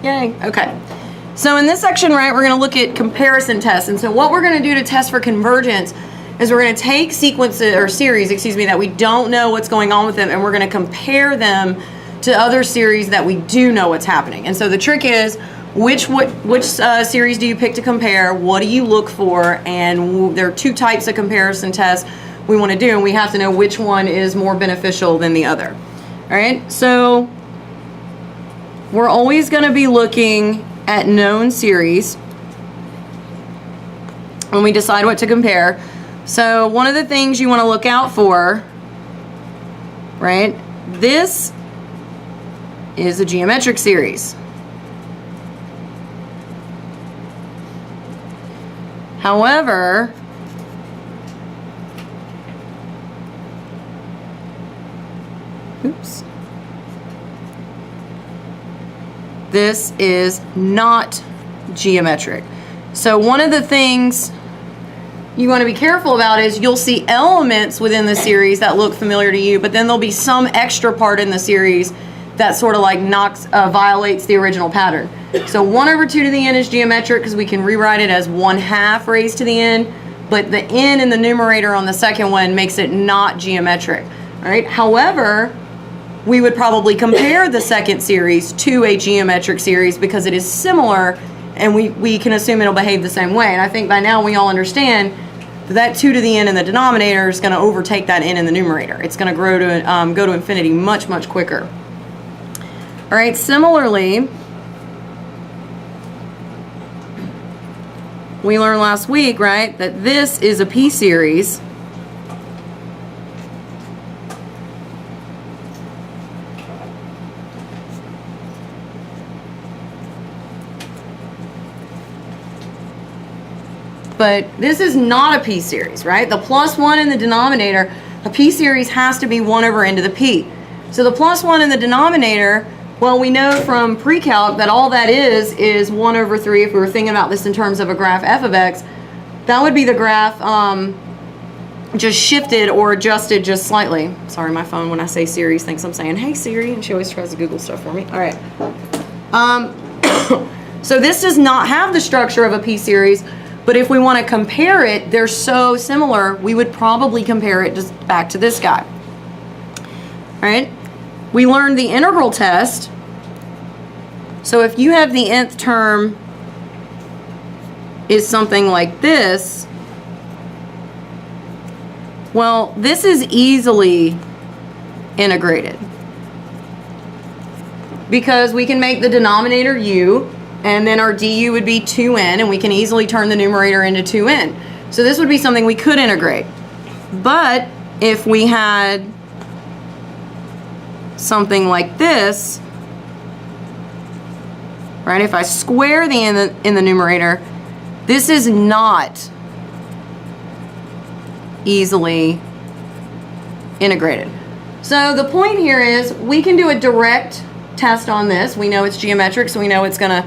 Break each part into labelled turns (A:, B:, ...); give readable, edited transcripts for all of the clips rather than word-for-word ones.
A: Yay. Okay. So in this section, right, we're going to look at comparison tests. And so what we're going to do to test for convergence is we're going to take sequences or series, that we don't know what's going on with them, and we're going to compare them to other series that we do know what's happening. And so the trick is, which series do you pick to compare? What do you look for? And there are two types of comparison tests we want to do, and we have to know which one is more beneficial than the other. All right, so we're always going to be looking at known series when we decide what to compare. So one of the things you want to look out for, right, this is a geometric series. However, oops, this is not geometric. So one of the things you want to be careful about is you'll see elements within the series that look familiar to you, but then there'll be some extra part in the series that sort of like violates the original pattern. So 1/2 to the n is geometric because we can rewrite it as 1/2 raised to the n, but the n in the numerator on the second one makes it not geometric. All right. However, we would probably compare the second series to a geometric series because it is similar, and we can assume it'll behave the same way. And I think by now we all understand that 2 to the n in the denominator is going to overtake that n in the numerator. It's going to grow to go to infinity much, much quicker. All right, similarly, we learned last week, right, that this is a p-series. But this is not a p-series, right? The +1 in the denominator, a p-series has to be 1/n to the p. So the +1 in the denominator, well, we know from pre-calc that all that is 1/3. If we were thinking about this in terms of a graph f of x, that would be the graph just shifted or adjusted just slightly. Sorry, my phone, when I say series, thinks I'm saying, hey Siri, and she always tries to Google stuff for me. All right. So this does not have the structure of a p-series, but if we want to compare it, they're so similar, we would probably compare it just back to this guy. All right? We learned the integral test. So if you have the nth term is something like this, well, this is easily integrated because we can make the denominator u, and then our du would be 2n, and we can easily turn the numerator into 2n. So this would be something we could integrate. But if we had something like this, right, if I square the n in the numerator, this is not easily integrated. So the point here is we can do a direct test on this. We know it's geometric, so we know it's going to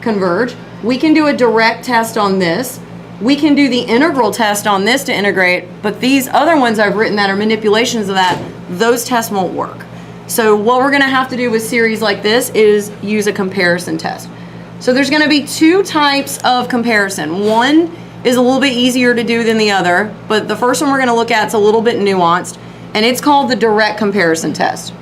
A: converge. We can do a direct test on this. We can do the integral test on this to integrate, but these other ones I've written that are manipulations of that, those tests won't work. So what we're going to have to do with series like this is use a comparison test. So there's going to be two types of comparison. One is a little bit easier to do than the other, but the first one we're going to look at is a little bit nuanced, and it's called the direct comparison test.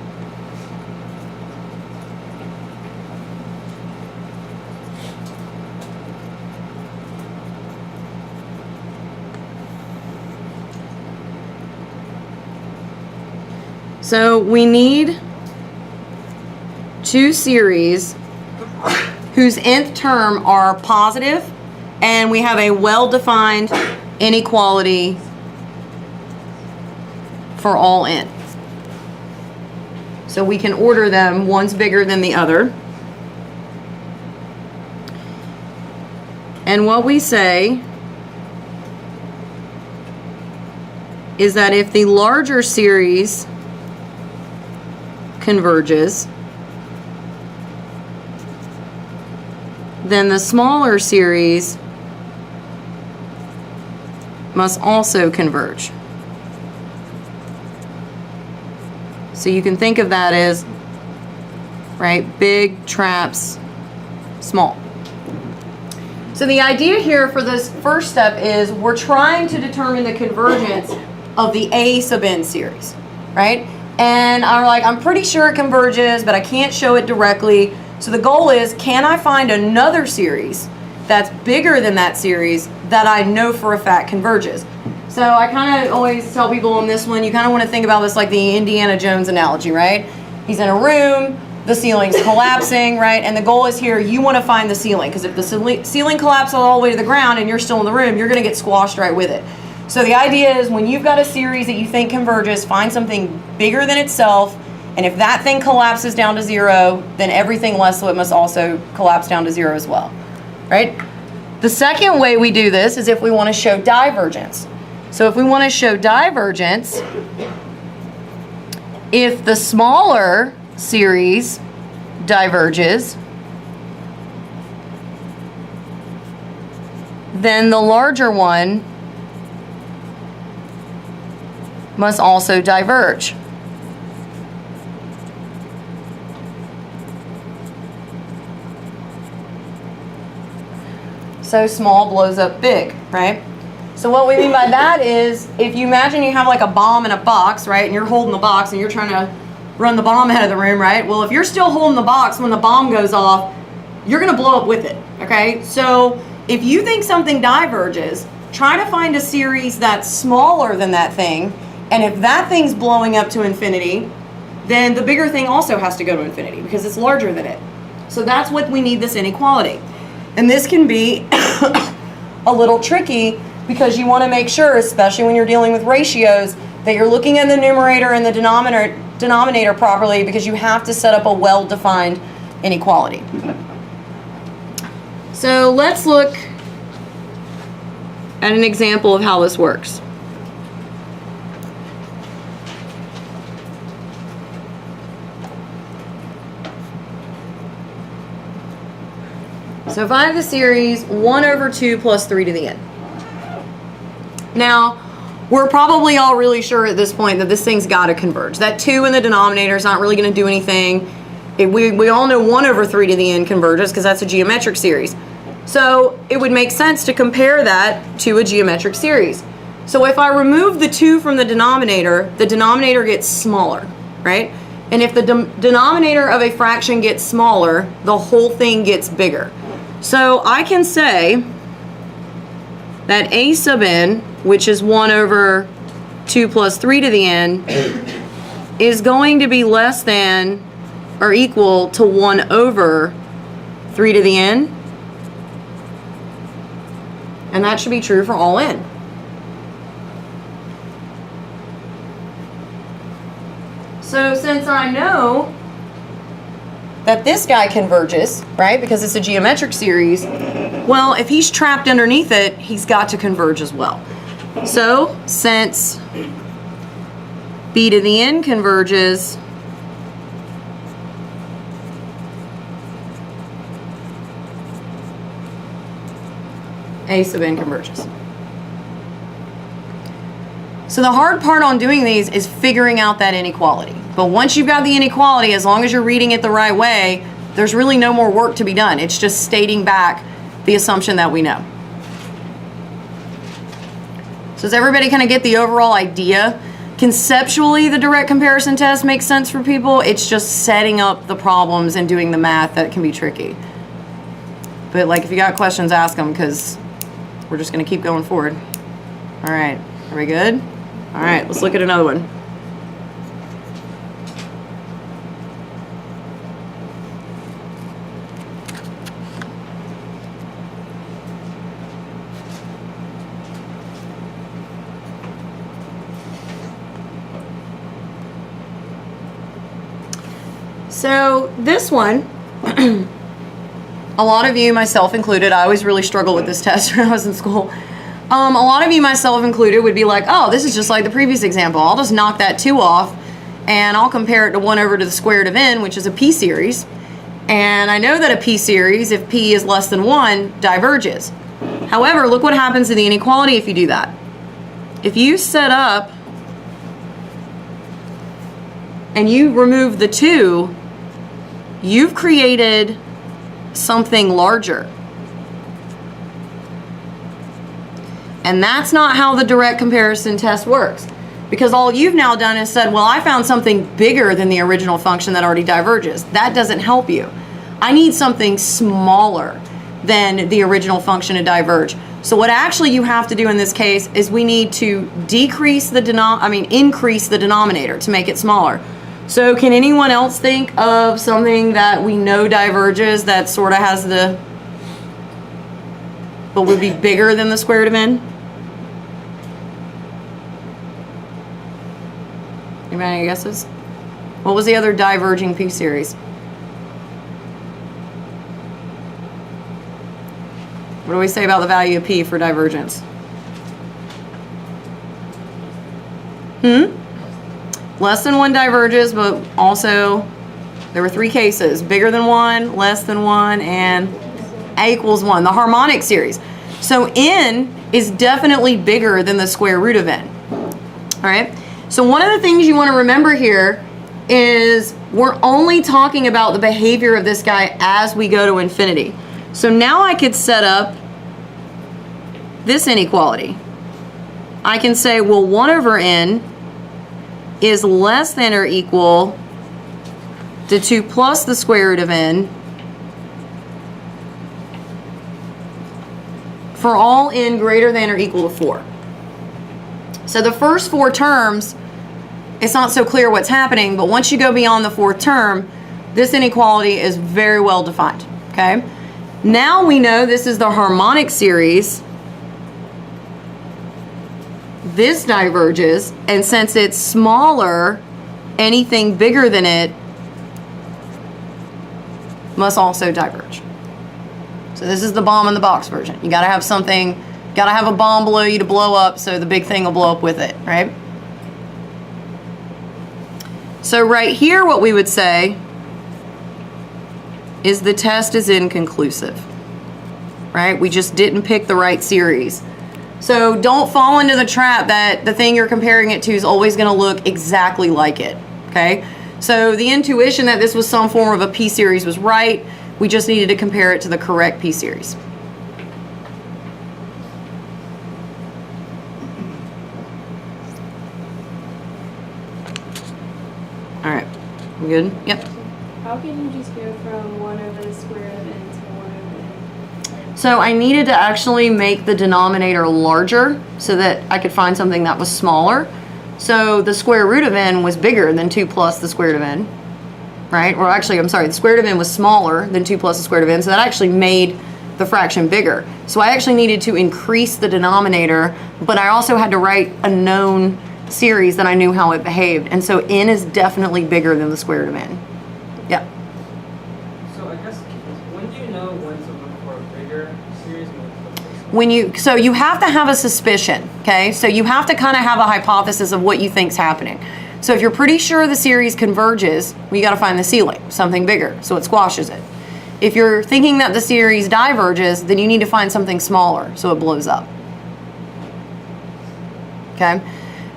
A: So we need two series whose nth term are positive, and we have a well-defined inequality for all n. So we can order them, one's bigger than the other. And what we say is that if the larger series converges, then the smaller series must also converge. So you can think of that as, right, big traps small. So the idea here for this first step is we're trying to determine the convergence of the A sub n series, right? And I'm pretty sure it converges, but I can't show it directly. So the goal is, can I find another series that's bigger than that series that I know for a fact converges? So I kind of always tell people on this one, you kind of want to think about this like the Indiana Jones analogy, right? He's in a room, the ceiling's collapsing, right? And the goal is here, you want to find the ceiling, because if the ceiling collapses all the way to the ground and you're still in the room, you're going to get squashed right with it. So the idea is, when you've got a series that you think converges, find something bigger than itself, and if that thing collapses down to 0, then everything less of it must also collapse down to 0 as well, right? The second way we do this is if we want to show divergence. So if we want to show divergence, if the smaller series diverges, then the larger one must also diverge. So small blows up big, right? So what we mean by that is, if you imagine you have like a bomb in a box, right, and you're holding the box and you're trying to run the bomb out of the room, right? Well, if you're still holding the box when the bomb goes off, you're going to blow up with it, okay? So if you think something diverges, try to find a series that's smaller than that thing, and if that thing's blowing up to infinity, then the bigger thing also has to go to infinity because it's larger than it. So that's what we need this inequality. And this can be a little tricky because you want to make sure, especially when you're dealing with ratios, that you're looking at the numerator and the denominator properly, because you have to set up a well-defined inequality. So let's look at an example of how this works. So if I have the series 1 over 2 plus 3 to the n. Now, we're probably all really sure at this point that this thing's got to converge. That 2 in the denominator is not really going to do anything. We all know 1 over 3 to the n converges because that's a geometric series. So it would make sense to compare that to a geometric series. So if I remove the 2 from the denominator gets smaller, right? And if the denominator of a fraction gets smaller, the whole thing gets bigger. So I can say that a sub n, which is 1 over 2 plus 3 to the n, is going to be less than or equal to 1 over 3 to the n. And that should be true for all n. So since I know that this guy converges, right, because it's a geometric series, well, if he's trapped underneath it, he's got to converge as well. So since b to the n converges, a sub n converges. So the hard part on doing these is figuring out that inequality. But once you've got the inequality, as long as you're reading it the right way, there's really no more work to be done. It's just stating back the assumption that we know. So does everybody kind of get the overall idea? Conceptually, the direct comparison test makes sense for people. It's just setting up the problems and doing the math that can be tricky. But like, if you got questions, ask them, because we're just going to keep going forward. All right, are we good? All right, let's look at another one. So this one, a lot of you, myself included, I always really struggled with this test when I was in school. A lot of you, myself included, would be like, oh, this is just like the previous example. I'll just knock that 2 off, and I'll compare it to 1 over to the square root of n, which is a p-series. And I know that a p-series, if p is less than 1, diverges. However, look what happens to the inequality if you do that. If you set up and you remove the 2, you've created something larger. And that's not how the direct comparison test works. Because all you've now done is said, well, I found something bigger than the original function that already diverges. That doesn't help you. I need something smaller than the original function to diverge. So what actually you have to do in this case is we need to increase the denominator to make it smaller. So can anyone else think of something that we know diverges that sort of has but would be bigger than the square root of n? Anybody any guesses? What was the other diverging p-series? What do we say about the value of p for divergence? Less than 1 diverges, but also there were 3 cases. Bigger than 1, less than 1, and a equals 1. The harmonic series. So n is definitely bigger than the square root of n. All right? So one of the things you want to remember here is we're only talking about the behavior of this guy as we go to infinity. So now I could set up this inequality. I can say, well, 1 over n is less than or equal to 2 plus the square root of n for all n greater than or equal to 4. So the first 4 terms, it's not so clear what's happening, but once you go beyond the 4th term, this inequality is very well defined, okay? Now we know this is the harmonic series. This diverges, and since it's smaller, anything bigger than it must also diverge. So this is the bomb in the box version. You gotta have something, gotta have a bomb below you to blow up so the big thing will blow up with it, right? So right here what we would say is the test is inconclusive, right? We just didn't pick the right series. So don't fall into the trap that the thing you're comparing it to is always going to look exactly like it, okay? So the intuition that this was some form of a p-series was right. We just needed to compare it to the correct p-series. All right, we good? Yep.
B: How can you just go from 1 over the square root of n to 1 over n?
A: So I needed to actually make the denominator larger so that I could find something that was smaller. So the square root of n was bigger than 2 plus the square root of n, right? Or actually, I'm sorry, the square root of n was smaller than 2 plus the square root of n, so that actually made the fraction bigger. So I actually needed to increase the denominator, but I also had to write a known series that I knew how it behaved. And so n is definitely bigger than the square root of n. Yeah.
C: So I guess, when do you know when to look for a bigger series?
A: So you have to have a suspicion, okay? So you have to kind of have a hypothesis of what you think's happening. So if you're pretty sure the series converges, well, you got to find the ceiling, something bigger, so it squashes it. If you're thinking that the series diverges, then you need to find something smaller, so it blows up. Okay?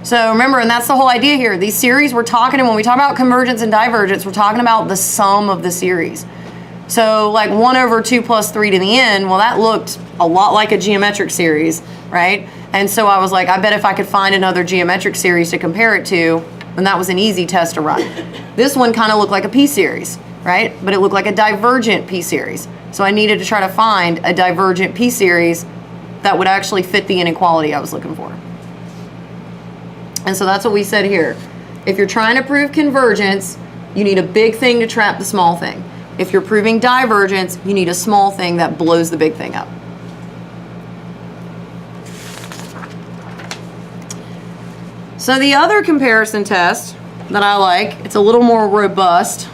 A: So remember, and that's the whole idea here. These series we're talking, and when we talk about convergence and divergence, we're talking about the sum of the series. So like 1 over 2 plus 3 to the n, well, that looked a lot like a geometric series, right? And so I was like, I bet if I could find another geometric series to compare it to, then that was an easy test to run. This one kind of looked like a p-series, right? But it looked like a divergent p-series. So I needed to try to find a divergent p-series that would actually fit the inequality I was looking for. And so that's what we said here. If you're trying to prove convergence, you need a big thing to trap the small thing. If you're proving divergence, you need a small thing that blows the big thing up. So the other comparison test that I like, it's a little more robust.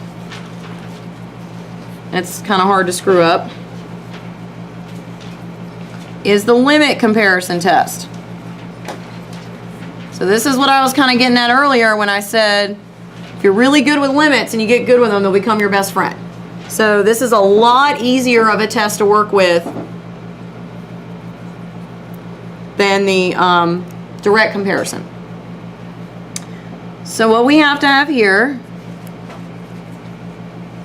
A: It's kind of hard to screw up, is the limit comparison test. So this is what I was kind of getting at earlier when I said, if you're really good with limits and you get good with them, they'll become your best friend. So this is a lot easier of a test to work with than the direct comparison. So what we have to have here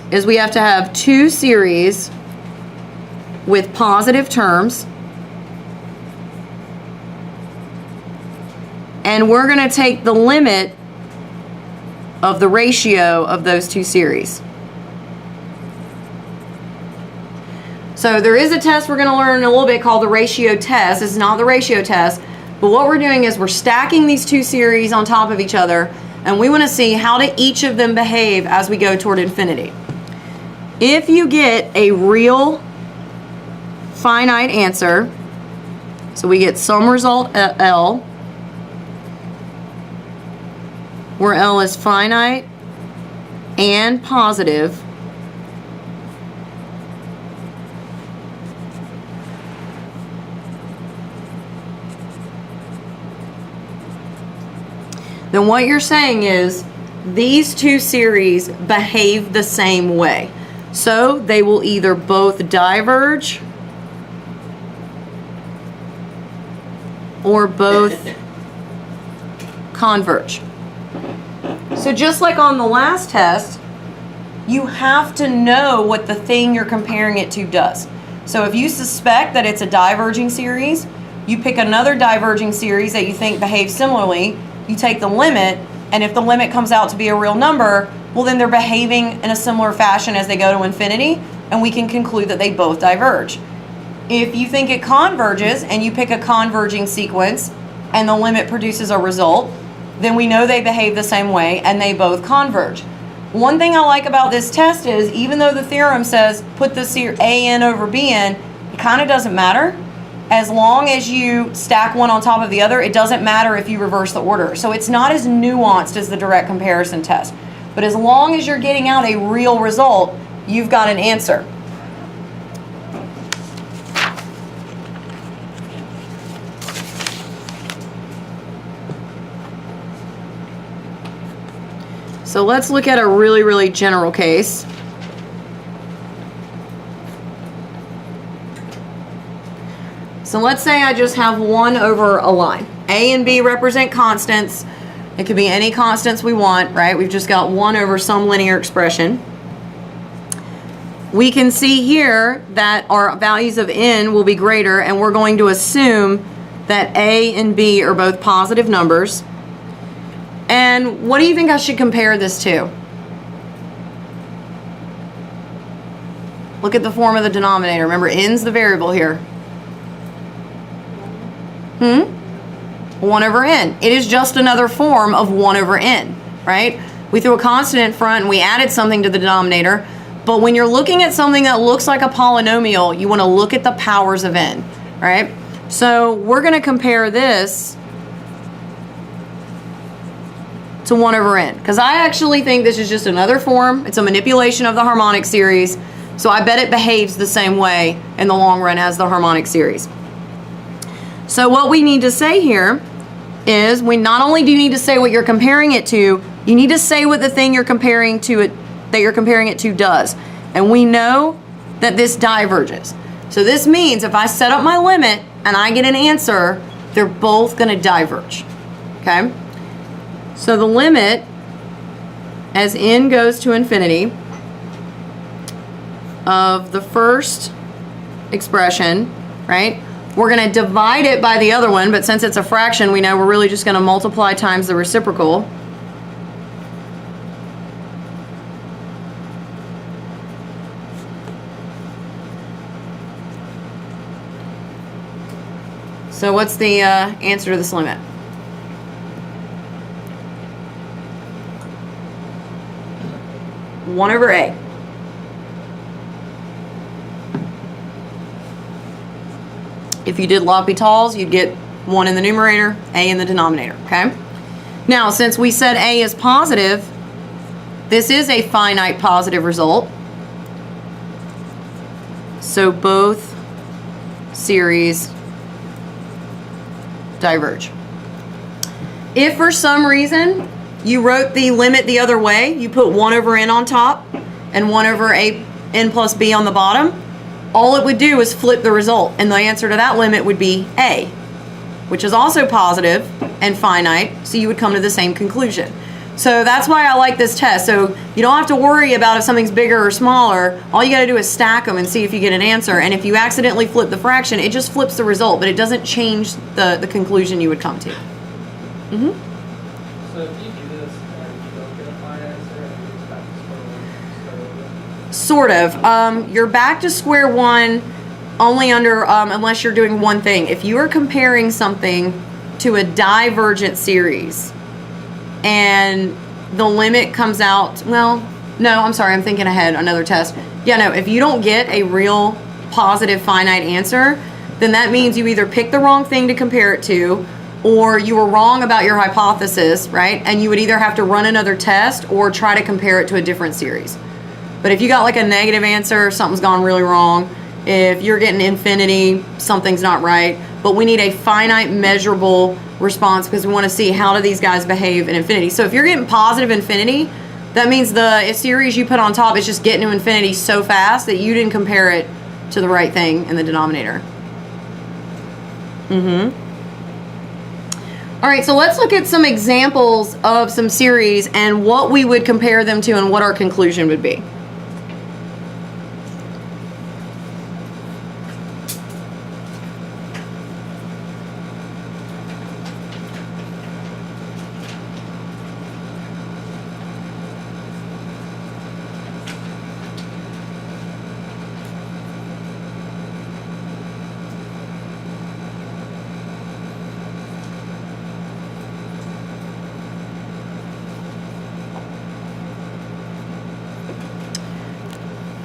A: is we have to have 2 series with positive terms. And we're going to take the limit of the ratio of those two series. So there is a test we're going to learn in a little bit called the ratio test. It's not the ratio test, but what we're doing is we're stacking these two series on top of each other, and we want to see how do each of them behave as we go toward infinity. If you get a real finite answer, so we get some result at L, where L is finite and positive, then what you're saying is these two series behave the same way. So they will either both diverge or both converge. So just like on the last test, you have to know what the thing you're comparing it to does. So if you suspect that it's a diverging series, you pick another diverging series that you think behaves similarly, you take the limit, and if the limit comes out to be a real number, well then they're behaving in a similar fashion as they go to infinity, and we can conclude that they both diverge. If you think it converges and you pick a converging sequence and the limit produces a result, then we know they behave the same way and they both converge. One thing I like about this test is even though the theorem says put the A in over B in, it kind of doesn't matter. As long as you stack one on top of the other, it doesn't matter if you reverse the order. So it's not as nuanced as the direct comparison test. But as long as you're getting out a real result, you've got an answer. So let's look at a really, really general case. So let's say I just have 1 over a line. A and B represent constants. It could be any constants we want, right? We've just got 1 over some linear expression. We can see here that our values of n will be greater, and we're going to assume that A and B are both positive numbers. And what do you think I should compare this to? Look at the form of the denominator. Remember, n's the variable here. 1 over n. It is just another form of 1 over n, right? We threw a constant in front and we added something to the denominator, but when you're looking at something that looks like a polynomial, you want to look at the powers of n, right? So we're going to compare this to 1 over n, because I actually think this is just another form. It's a manipulation of the harmonic series, so I bet it behaves the same way in the long run as the harmonic series. So what we need to say here is we not only do you need to say what you're comparing it to, you need to say what the thing you're comparing it to does. And we know that this diverges. So this means if I set up my limit and I get an answer, they're both going to diverge. Okay? So the limit as n goes to infinity of the first expression, right? We're going to divide it by the other one, but since it's a fraction, we know we're really just going to multiply times the reciprocal. So what's the answer to this limit? One over A. If you did L'Hopital's, you'd get 1 in the numerator, A in the denominator, okay? Now, since we said A is positive, this is a finite positive result. So both series diverge. If for some reason you wrote the limit the other way, you put 1 over n on top and 1 over a n plus b on the bottom, all it would do is flip the result, and the answer to that limit would be A, which is also positive and finite, so you would come to the same conclusion. So that's why I like this test. So you don't have to worry about if something's bigger or smaller. All you got to do is stack them and see if you get an answer. And if you accidentally flip the fraction, it just flips the result, but it doesn't change the conclusion you would come to. Mm-hmm.
C: So if you do this and you don't get a fine answer, and you just back to square one,
A: Sort of. You're back to square one only under, unless you're doing one thing. If you are comparing something to a divergent series and the limit comes out, well, no, I'm sorry, I'm thinking ahead, another test. Yeah, no, if you don't get a real positive finite answer, then that means you either picked the wrong thing to compare it to, or you were wrong about your hypothesis, right? And you would either have to run another test or try to compare it to a different series. But if you got like a negative answer, something's gone really wrong. If you're getting infinity, something's not right. But we need a finite measurable response because we want to see how do these guys behave in infinity. So if you're getting positive infinity, that means the series you put on top is just getting to infinity so fast that you didn't compare it to the right thing in the denominator. Mm-hmm. All right, so let's look at some examples of some series and what we would compare them to and what our conclusion would be.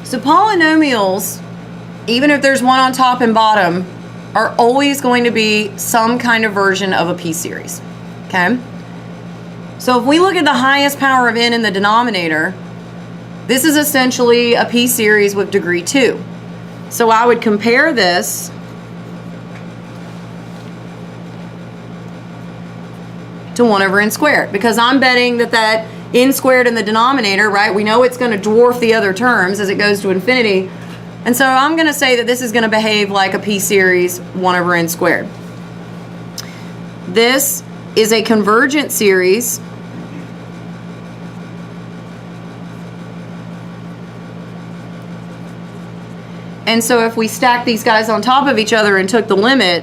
A: So polynomials, even if there's one on top and bottom, are always going to be some kind of version of a p-series, okay? So if we look at the highest power of n in the denominator, this is essentially a p-series with degree 2. So I would compare this to 1 over n squared because I'm betting that n squared in the denominator, right? We know it's going to dwarf the other terms as it goes to infinity. And so I'm going to say that this is going to behave like a p-series 1 over n squared. This is a convergent series. And so if we stack these guys on top of each other and took the limit,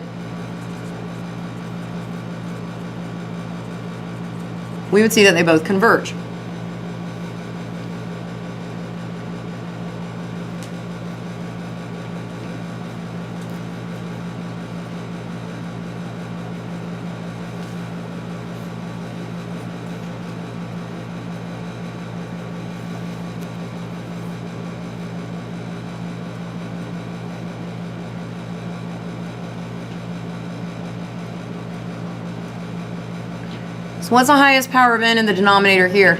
A: we would see that they both converge. So what's the highest power of n in the denominator here?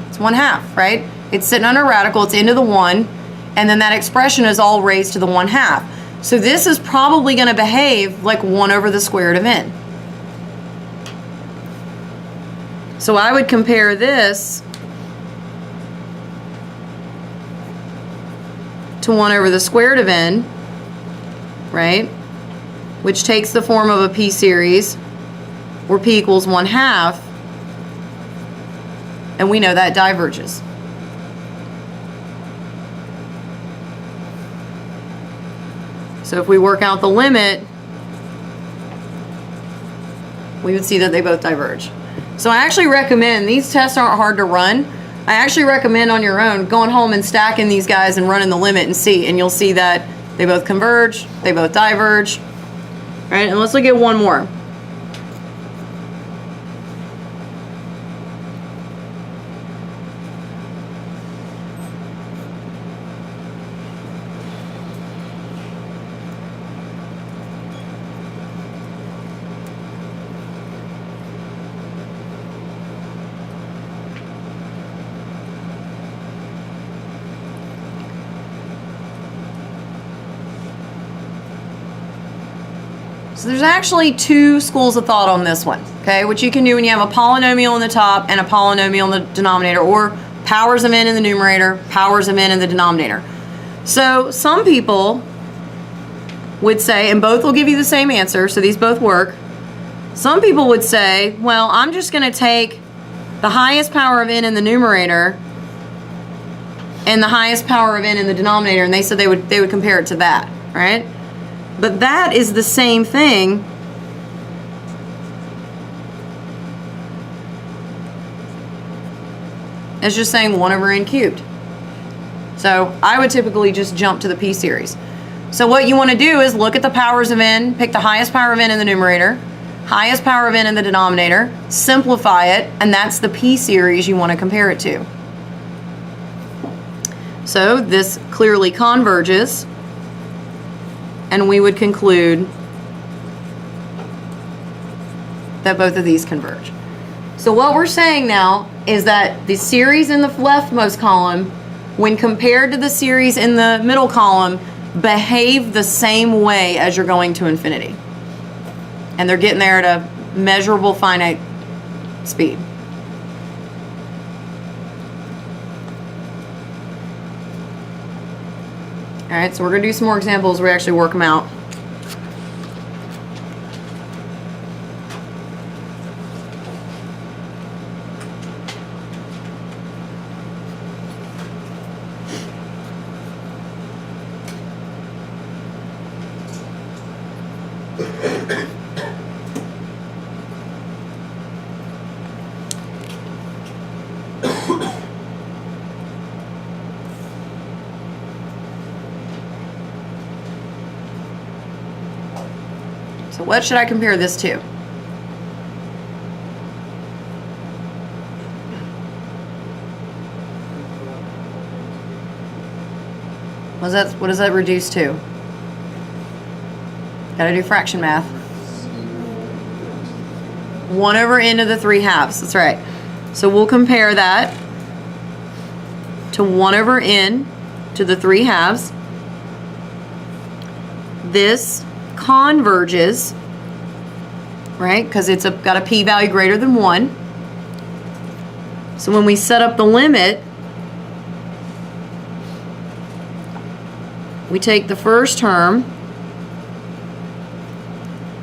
A: It's 1/2, right? It's sitting under radical, it's into the 1, and then that expression is all raised to the 1/2. So this is probably going to behave like 1 over the square root of n. So I would compare this to 1 over the square root of n, right? Which takes the form of a p-series where p equals 1/2, and we know that diverges. So if we work out the limit, we would see that they both diverge. So I actually recommend, these tests aren't hard to run. I actually recommend on your own going home and stacking these guys and running the limit and see, and you'll see that they both converge, they both diverge. All right, and let's look at one more. So there's actually two schools of thought on this one, okay? What you can do when you have a polynomial in the top and a polynomial in the denominator, or powers of n in the numerator, powers of n in the denominator. So some people would say, and both will give you the same answer, so these both work. Some people would say, well, I'm just going to take the highest power of n in the numerator and the highest power of n in the denominator, and they said they would compare it to that, right? But that is the same thing as just saying 1 over n cubed. So I would typically just jump to the p series. So what you want to do is look at the powers of n, pick the highest power of n in the numerator, highest power of n in the denominator, simplify it, and that's the p series you want to compare it to. So this clearly converges, and we would conclude that both of these converge. So what we're saying now is that the series in the leftmost column, when compared to the series in the middle column, behave the same way as you're going to infinity. And they're getting there at a measurable finite speed. All right, so we're going to do some more examples where we actually work them out. So what should I compare this to? What does that reduce to? Gotta do fraction math. 1 over n to the 3/2. That's right. So we'll compare that to 1 over n to the 3/2. This converges, right? Because it's got a p-value greater than 1. So when we set up the limit, we take the first term,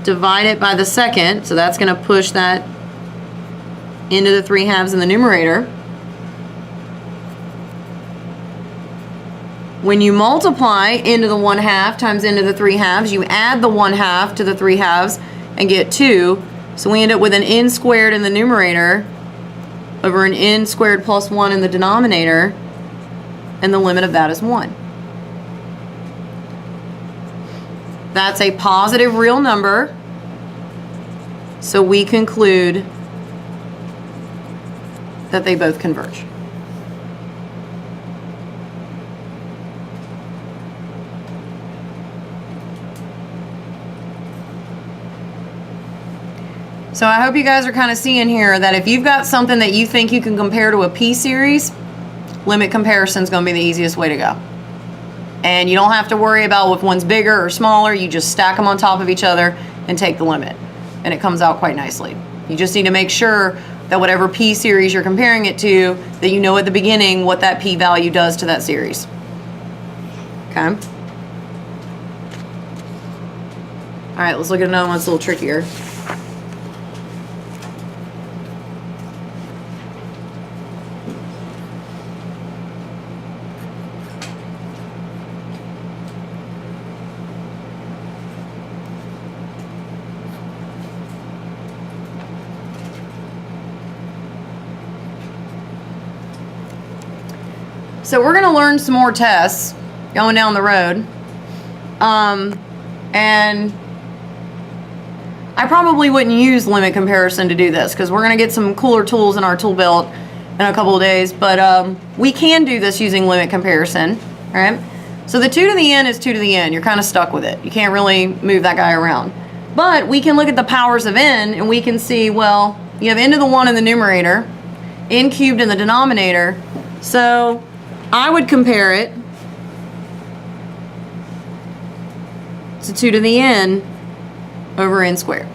A: divide it by the second, so that's going to push that into the 3/2 in the numerator. When you multiply into the 1/2 times into the 3/2, you add the 1/2 to the 3/2 and get 2. So we end up with an n squared in the numerator over an n squared plus 1 in the denominator, and the limit of that is 1. That's a positive real number, so we conclude that they both converge. So I hope you guys are kind of seeing here that if you've got something that you think you can compare to a p-series, limit comparison is going to be the easiest way to go. And you don't have to worry about if one's bigger or smaller. You just stack them on top of each other and take the limit. And it comes out quite nicely. You just need to make sure that whatever p-series you're comparing it to, that you know at the beginning what that p-value does to that series. Okay? All right, let's look at another one that's a little trickier. So we're going to learn some more tests going down the road. And I probably wouldn't use limit comparison to do this because we're going to get some cooler tools in our tool belt in a couple of days. But we can do this using limit comparison, right? So the 2 to the n is 2 to the n. You're kind of stuck with it. You can't really move that guy around. But we can look at the powers of n and we can see, well, you have n to the 1 in the numerator, n cubed in the denominator. So I would compare it to 2 to the n over n squared.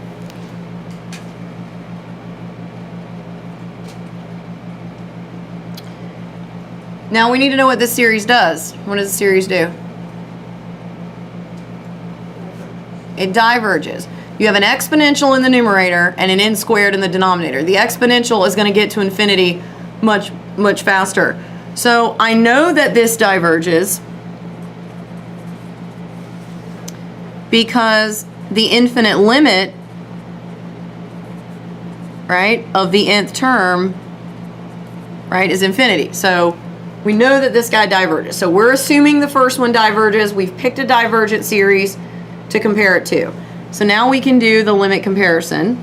A: Now we need to know what this series does. What does the series do? It diverges. You have an exponential in the numerator and an n squared in the denominator. The exponential is going to get to infinity much, much faster. So I know that this diverges because the infinite limit, right, of the nth term, right, is infinity. So we know that this guy diverges. So we're assuming the first one diverges. We've picked a divergent series to compare it to. So now we can do the limit comparison.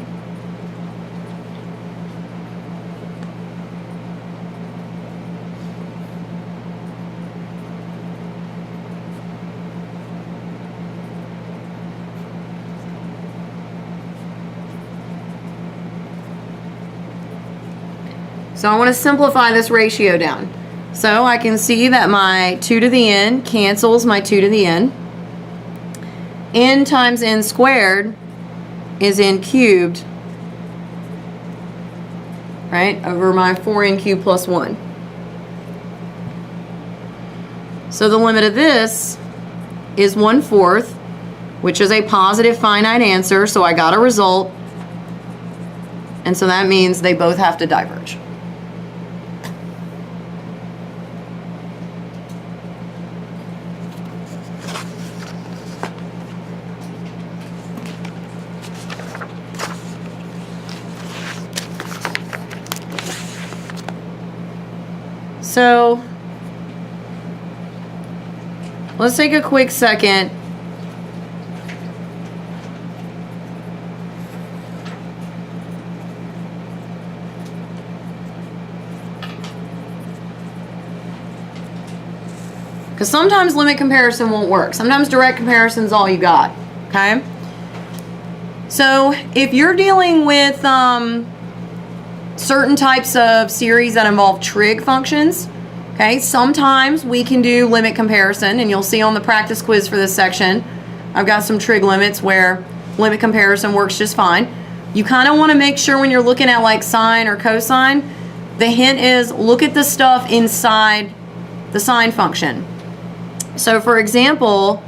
A: So I want to simplify this ratio down. So I can see that my 2 to the n cancels my 2 to the n. N times n squared is n cubed, right, over my 4n cubed plus 1. So the limit of this is 1/4, which is a positive finite answer, so I got a result. And so that means they both have to diverge. So let's take a quick second . Because sometimes limit comparison won't work. Sometimes direct comparison is all you got, okay? So if you're dealing with certain types of series that involve trig functions, okay, sometimes we can do limit comparison, and you'll see on the practice quiz for this section, I've got some trig limits where limit comparison works just fine. You kind of want to make sure when you're looking at like sine or cosine, the hint is look at the stuff inside the sine function. So for example,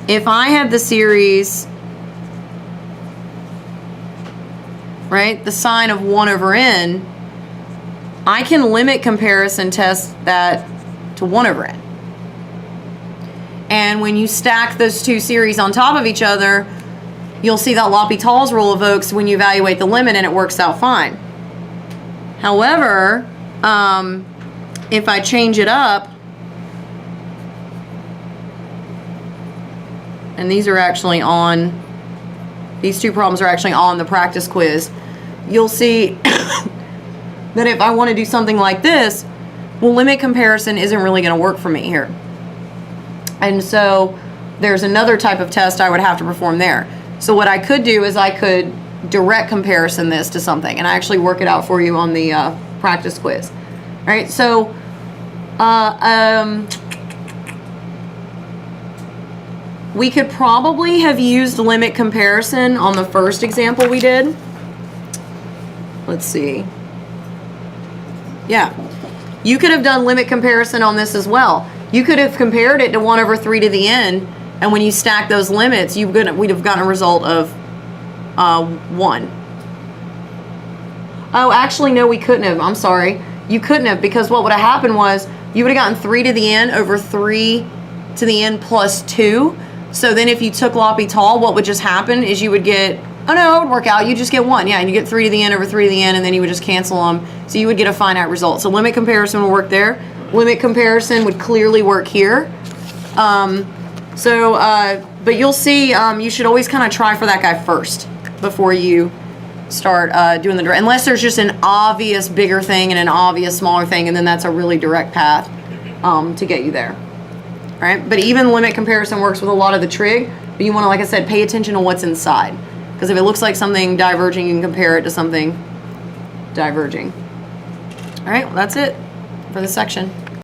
A: if I had the series, right, the sine of 1 over n, I can limit comparison test that to 1 over n. And when you stack those two series on top of each other, you'll see that L'Hopital's rule evokes when you evaluate the limit, and it works out fine. However, if I change it up, and these are actually on, these two problems are actually on the practice quiz, you'll see that if I want to do something like this, well, limit comparison isn't really going to work for me here. And so there's another type of test I would have to perform there. So what I could do is I could direct comparison this to something, and I actually work it out for you on the practice quiz. All right, so we could probably have used limit comparison on the first example we did. Let's see. Yeah, you could have done limit comparison on this as well. You could have compared it to 1 over 3 to the n, and when you stack those limits, we'd have gotten a result of 1. Oh, actually, no, we couldn't have. I'm sorry. You couldn't have, because what would have happened was you would have gotten 3 to the n over 3 to the n plus 2. So then if you took L'Hopital, what would just happen is you would get, oh no, it would work out. You just get 1. Yeah, and you get 3 to the n over 3 to the n, and then you would just cancel them. So you would get a finite result. So limit comparison would work there. Limit comparison would clearly work here. But you'll see, you should always kind of try for that guy first before you start doing the direct, unless there's just an obvious bigger thing and an obvious smaller thing, and then that's a really direct path to get you there. All right, but even limit comparison works with a lot of the trig, but you want to, like I said, pay attention to what's inside, because if it looks like something diverging, you can compare it to something diverging. All right, well, that's it for this section.